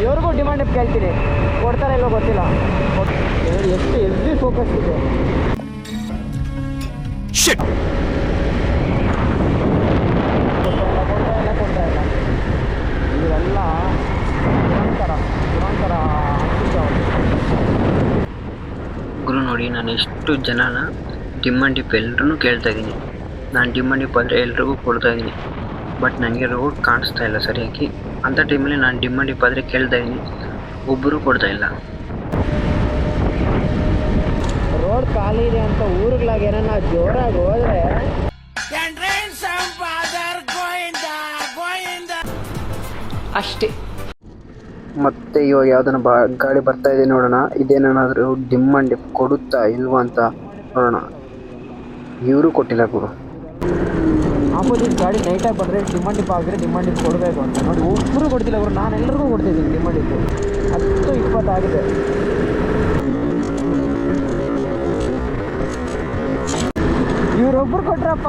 ಇವ್ರಿಗೂ ಡಿಮಾಂಡ್ ಕೇಳ್ತೀನಿ, ಕೊಡ್ತಾರೆ ಇಲ್ಲೋ ಗೊತ್ತಿಲ್ಲ. ಎಷ್ಟು ಹೆವಿ ಫೋಕಸ್ ಇದೆ. ಕೊಡ್ತಾ ಇಲ್ಲ ಇವೆಲ್ಲ ನಿರಂತರ ಗುರು ನೋಡಿ, ನಾನು ಎಷ್ಟು ಜನನ ಡಿಮ್ಮನ್ ಡಿಪ್ ಎಲ್ಲರೂ ಕೇಳ್ತಾ ಇದ್ದೀನಿ. ನಾನು ಡಿಮ್ಮನ್ ಡಿಪ್ ಆದರೆ ಎಲ್ರಿಗೂ ಕೊಡ್ತಾ ಇದ್ದೀನಿ. ಬಟ್ ನನಗೆ ರೋಡ್ ಕಾಣಿಸ್ತಾ ಇಲ್ಲ ಸರಿಯಾಗಿ. ಅಂಥ ಟೈಮಲ್ಲಿ ನಾನು ಡಿಮ್ಮನ್ ಡಿಪ್ ಆದರೆ ಕೇಳ್ತಾ ಇದ್ದೀನಿ, ಒಬ್ಬರು ಕೊಡ್ತಾ ಇಲ್ಲ. ರೋಡ್ ಖಾಲಿ ಇದೆ ಅಂತ ಊರುಗಳಾಗ ಏನನ್ನ ಜೋರಾಗಿ ಹೋದ್ರೆ ಅಷ್ಟೇ. ಮತ್ತೆ ಇವಾಗ ಯಾವುದನ್ನ ಗಾಡಿ ಬರ್ತಾ ಇದೆ ನೋಡೋಣ. ಇದೇನಾದರೂ ಡಿಮ್ಮನ್ ಡಿಪ್ ಕೊಡುತ್ತಾ ಇಲ್ವಾ ಅಂತ ನೋಡೋಣ. ಇವರು ಕೊಟ್ಟಿಲ್ಲ ಗುರು. ಆಪೋಸಿಟ್ ಗಾಡಿ ನೈಟಾಗಿ ಬಂದರೆ ಡಿಮಾಂಡ್ ಡಿಪ್ ಆಗಿದ್ರೆ ಡಿಮಾಂಡ್ ಡಿಪ್ ಕೊಡಬೇಕು ಅಂತ ನೋಡಿ. ಒಬ್ಬರು ಕೊಡ್ತಿಲ್ಲ ಅವರು, ನಾನು ಎಲ್ಲರಿಗೂ ಕೊಡ್ತಿದ್ದೀನಿ ಡಿಮಾಂಡ್ ಡಿಪ್. 10-20 ಆಗಿದೆ. ಇವರೊಬ್ಬರು ಕೊಟ್ರಪ್ಪ.